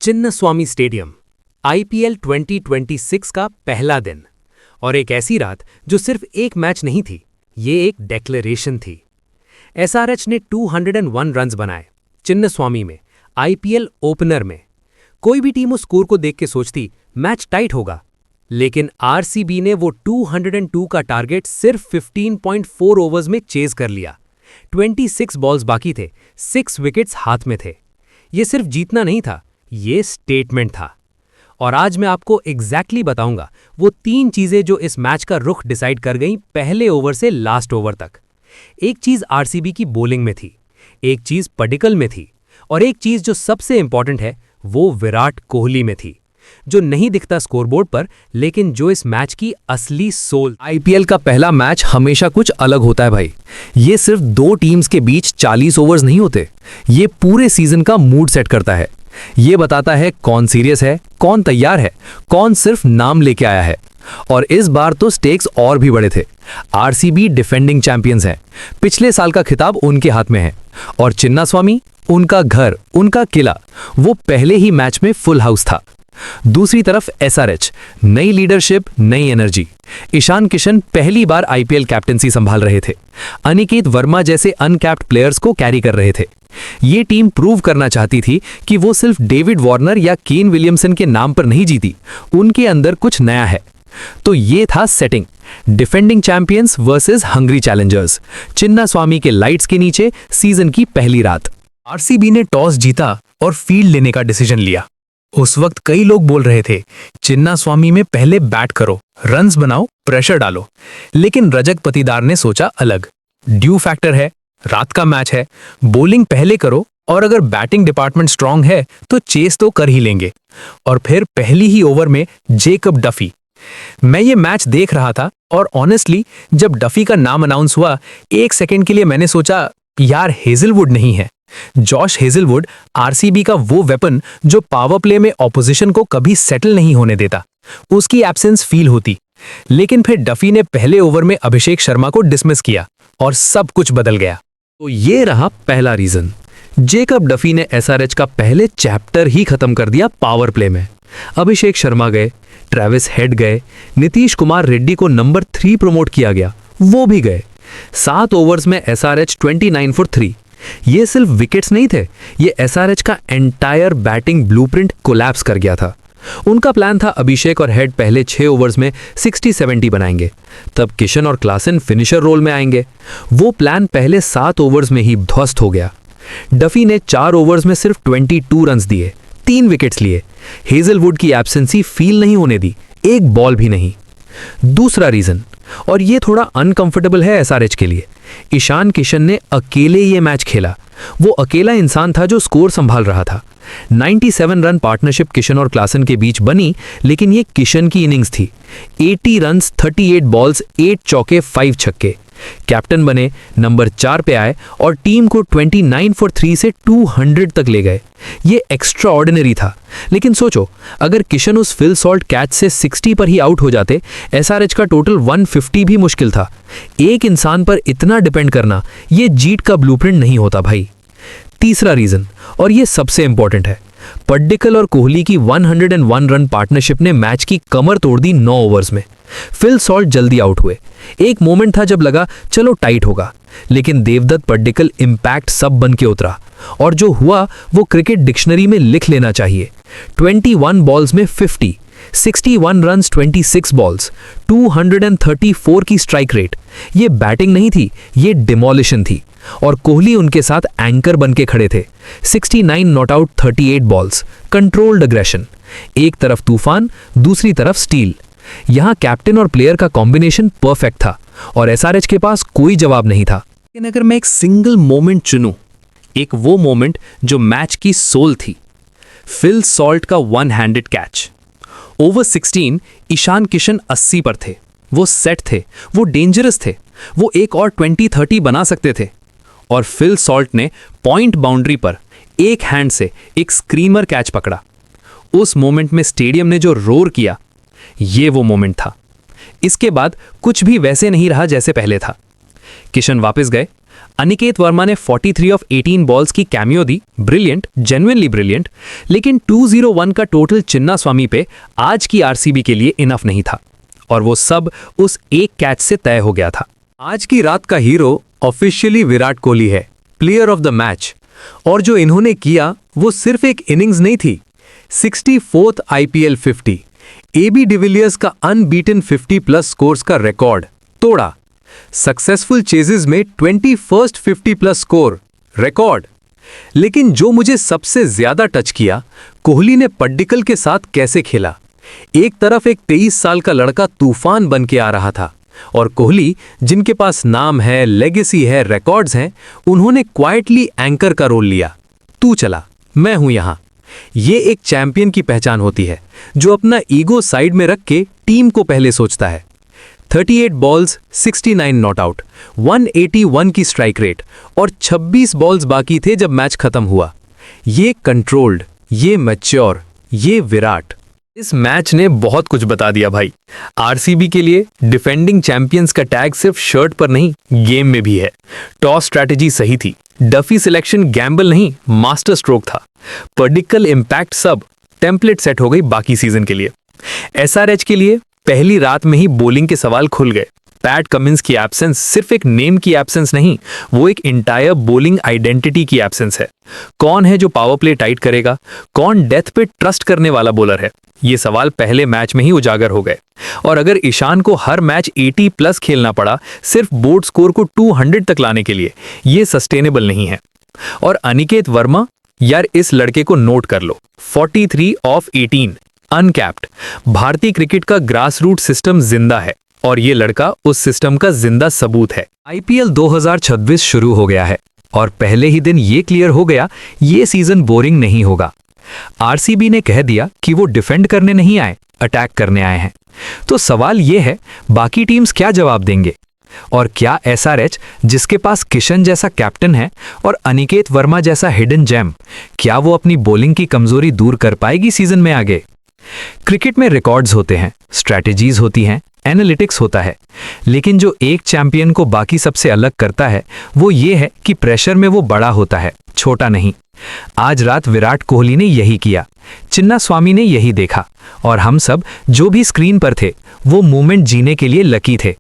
Chinnaswamy stadium, IPL 2026 का पहला दिन। और एक ऐसी रात जो सिर्फ एक मैच नहीं थी, ये एक डेक्लेरेशन थी। एसआरएच ने 201 रन्स बनाए चिन्नास्वामी में, आईपीएल ओपनर में। कोई भी टीम उस स्कोर को देख के सोचती मैच टाइट होगा, लेकिन आरसीबी ने वो 202 का टारगेट सिर्फ 15.4 ओवर्स में चेज कर लिया। 26 बॉल्स बाकी थे, 6 विकेट्स हाथ में थे। ये सिर्फ जीतना नहीं था, ये स्टेटमेंट था। और आज मैं आपको एग्जैक्टली बताऊंगा वो 3 चीजें जो इस मैच का रुख डिसाइड कर गईं पहले ओवर से लास्ट ओवर तक। एक चीज आरसीबी की बॉलिंग में थी, एक चीज पडिक्कल में थी, और एक चीज जो सबसे इंपॉर्टेंट है वो विराट कोहली में थी, जो नहीं दिखता स्कोरबोर्ड पर, लेकिन जो इस मैच की असली सोल। आईपीएल का पहला मैच हमेशा कुछ अलग होता है भाई। ये सिर्फ 2 टीम्स के बीच 40 ओवर्स नहीं होते, ये पूरे सीजन का मूड सेट करता है। ये बताता है कौन सीरियस है, कौन तैयार है, कौन सिर्फ नाम लेके आया है। और इस बार तो स्टेक्स और भी बड़े थे। आरसीबी डिफेंडिंग चैंपियंस हैं, पिछले साल का खिताब उनके हाथ में है। और चिन्नास्वामी, उनका घर, उनका किला, वो पहले ही मैच में फुल हाउस था। दूसरी तरफ एसआरएच, नई लीडरशिप, नई एनर्जी। ईशान किशन पहली बार आईपीएल कैप्टेंसी संभाल रहे थे, अनिकेत वर्मा जैसे अनकैप्ड प्लेयर्स को कैरी कर रहे थे। ये टीम प्रूव करना चाहती थी कि वो सिर्फ डेविड वार्नर या केन विलियमसन के नाम पर नहीं जीती, उनके अंदर कुछ नया है। तो ये था setting, defending champions versus hungry Challengers, Chinnaswamy के लाइट्स के नीचे सीजन की पहली रात। आरसीबी ने टॉस जीता और फील्ड लेने का डिसीजन लिया। उस वक्त कई लोग बोल रहे थे चिन्नास्वामी में पहले बैट करो, रन्स बनाओ, प्रेशर डालो। लेकिन रजत पटीदार ने सोचा अलग। ड्यू फैक्टर है, रात का मैच है, बॉलिंग पहले करो, और अगर बैटिंग डिपार्टमेंट स्ट्रांग है तो चेस तो कर ही लेंगे। और फिर पहली ही ओवर में जेकब डफी। मैं ये मैच देख रहा था और ऑनेस्टली जब डफी का नाम अनाउंस हुआ, 1 सेकेंड के लिए मैंने सोचा यार हेजलवुड नहीं है। जॉश हेजलवुड आरसीबी का वो वेपन जो पावर प्ले में ऑपोजिशन को कभी सेटल नहीं होने देता, उसकी एब्सेंस फील होती। लेकिन फिर डफी ने पहले ओवर में अभिषेक शर्मा को डिसमिस किया और सब कुछ बदल गया। तो ये रहा पहला रीजन। जेकब डफी ने एसआरएच का पहले चैप्टर ही खत्म कर दिया पावर प्ले में। अभिषेक शर्मा गए, ट्रेविस हेड गए, नीतीश कुमार रेड्डी को नंबर 3 प्रमोट किया गया, वो भी गए। 7 ओवर्स में एसआरएच 29 फॉर 3। ये सिर्फ विकेट्स नहीं थे, ये एसआरएच का एंटायर बैटिंग ब्लूप्रिंट कोलैप्स कर गया था। उनका प्लान था अभिषेक और हेड पहले 6 ओवर्स में 60-70 बनाएंगे, तब किशन और क्लासन फिनिशर रोल में आएंगे। वो प्लान पहले 7 ओवर्स में ही ध्वस्त हो गया। डफी ने 4 ओवर्स में सिर्फ 22 रन्स दिए, 3 विकेट्स लिए। हेजलवुड की एब्सेंसी फील नहीं होने दी, एक बॉल भी नहीं। दूसरा रीजन, और ये थोड़ा अनकंफर्टेबल है एसआरएच के लिए, ईशान किशन ने अकेले ये मैच खेला। वो अकेला इंसान था जो स्कोर संभाल रहा था। 97 रन पार्टनरशिप किशन और क्लासन के बीच बनी, लेकिन ये किशन की इनिंग्स थी। 80 रन्स, 38 बॉल्स, 8 चौके, 5 छक्के। कैप्टन बने, नंबर 4 पे आए और टीम को 29 फॉर 3 से 200 तक ले गए। ये एक्स्ट्रा ऑर्डिनरी था। लेकिन सोचो, अगर किशन उस फिल सॉल्ट कैच से 60 पर ही आउट हो जाते, एसआरएच का टोटल 150 भी मुश्किल था। एक इंसान पर इतना डिपेंड करना, ये जीत का ब्लूप्रिंट नहीं होता भाई। तीसरा रीजन, और ये सबसे इंपॉर्टेंट है, पडिक्कल और कोहली की 101 रन पार्टनरशिप ने मैच की कमर तोड़ दी 9 ओवर्स में। फिल सॉल्ट जल्दी आउट हुए। एक मोमेंट था जब लगा चलो टाइट होगा, लेकिन देवदत्त पडिक्कल इंपैक्ट सब बन के उतरा, और जो हुआ वो क्रिकेट डिक्शनरी में लिख लेना चाहिए। 21 बॉल्स में 50, 61 रन्स 26 बॉल्स, 234 की स्ट्राइक रेट। ये बैटिंग नहीं थी, ये डिमोलिशन थी। और कोहली उनके साथ एंकर बन के खड़े थे। 69 not out, 38 balls, controlled aggression. एक तरफ तूफान, दूसरी तरफ स्टील। यहां कैप्टन और प्लेयर का कॉम्बिनेशन परफेक्ट था और एसआरएच के पास कोई जवाब नहीं था। लेकिन अगर मैं एक सिंगल मोमेंट चुनूं, एक वो मोमेंट जो मैच की सोल थी, फिल सॉल्ट का 1 handed catch. Over 16 Ishan Kishan 80 पर थे, वो सेट थे, वो डेंजरस थे, वो एक और 20-30 बना सकते थे। और फिल सॉल्ट ने पॉइंट बाउंड्री पर एक हैंड से एक स्क्रीमर कैच पकड़ा। उस मोमेंट में स्टेडियम ने जो रोर किया, ये वो मोमेंट था। इसके बाद कुछ भी वैसे नहीं रहा जैसे पहले था। किशन वापस गए, अनिकेत वर्मा ने 43 ऑफ 18 बॉल्स की कैमियो दी, ब्रिलियंट, जेन्युइनली ब्रिलियंट, लेकिन 201 का टोटल चिन्नास्वामी पे आज की आरसीबी के लिए इनफ नहीं था और वो सब उस एक कैच से तय हो गया था। आज की रात का हीरो ऑफिशियली विराट कोहली है, प्लेयर ऑफ द मैच, और जो इन्होंने किया वो सिर्फ एक इनिंग्स नहीं थी, 64th IPL 50, AB डिविलियर्स का अनबीटन 50 प्लस स्कोर्स का रिकॉर्ड तोड़ा, सक्सेसफुल चेजेस में 21st 50 प्लस स्कोर रिकॉर्ड। लेकिन जो मुझे सबसे ज्यादा टच किया, कोहली ने पड्डिकल के साथ कैसे खेला। एक तरफ एक 23 साल का लड़का तूफान बन के आ रहा था और कोहली, जिनके पास नाम है, लेगेसी है, रिकॉर्ड्स हैं, उन्होंने क्वाइटली एंकर का रोल लिया। तू चला, मैं हूं यहां। ये एक चैंपियन की पहचान होती है, जो अपना ईगो साइड में रख के टीम को पहले सोचता है। 38 बॉल्स, 69 नॉट आउट, 181 की स्ट्राइक रेट और 26 बॉल्स बाकी थे जब मैच खत्म हुआ। ये कंट्रोल्ड, ये मैच्योर, ये विराट। इस मैच ने बहुत कुछ बता दिया भाई। आरसीबी के लिए डिफेंडिंग चैंपियंस का टैग सिर्फ शर्ट पर नहीं, गेम में भी है। टॉस स्ट्रैटेजी सही थी, डफी सिलेक्शन गैम्बल नहीं, मास्टर स्ट्रोक था। पर्डिकल इंपैक्ट, सब टेम्पलेट सेट हो गई बाकी सीजन के लिए। एसआरएच के लिए पहली रात में ही बॉलिंग के सवाल खुल गए। पैट कमिंस की एब्सेंस सिर्फ एक नेम की एब्सेंस नहीं, वो एक इंटायर बॉलिंग आइडेंटिटी की एब्सेंस है। कौन है जो पावर प्ले टाइट करेगा, कौन डेथ पे ट्रस्ट करने वाला बॉलर है, ये सवाल पहले मैच में ही उजागर हो गए। और अगर ईशान को हर मैच 80 प्लस खेलना पड़ा सिर्फ बोर्ड स्कोर को 200 तक लाने के लिए, ये सस्टेनेबल नहीं है। और अनिकेत वर्मा, यार इस लड़के को नोट कर लो, 43 ऑफ 18 अनकैप्ड। भारतीय क्रिकेट का ग्रास रूट सिस्टम जिंदा है और ये लड़का उस सिस्टम का जिंदा सबूत है। आईपीएल 2026 शुरू हो गया है और पहले ही दिन ये क्लियर हो गया, ये सीजन बोरिंग नहीं होगा। आरसीबी ने कह दिया कि वो डिफेंड करने नहीं आए, अटैक करने आए हैं। तो सवाल ये है, बाकी टीम्स क्या जवाब देंगे? और क्या एसआरएच, जिसके पास किशन जैसा कैप्टन है और अनिकेत वर्मा जैसा हिडन जेम, क्या वो अपनी बॉलिंग की कमजोरी दूर कर पाएगी सीजन में आगे? क्रिकेट में रिकॉर्ड्स होते हैं, स्ट्रैटेजीज होती हैं, एनालिटिक्स होता है, लेकिन जो एक चैंपियन को बाकी सबसे अलग करता है वो ये है कि प्रेशर में वो बड़ा होता है, छोटा नहीं। आज रात विराट कोहली ने यही किया, चिन्नास्वामी ने यही देखा और हम सब जो भी स्क्रीन पर थे वो मोमेंट जीने के लिए लकी थे।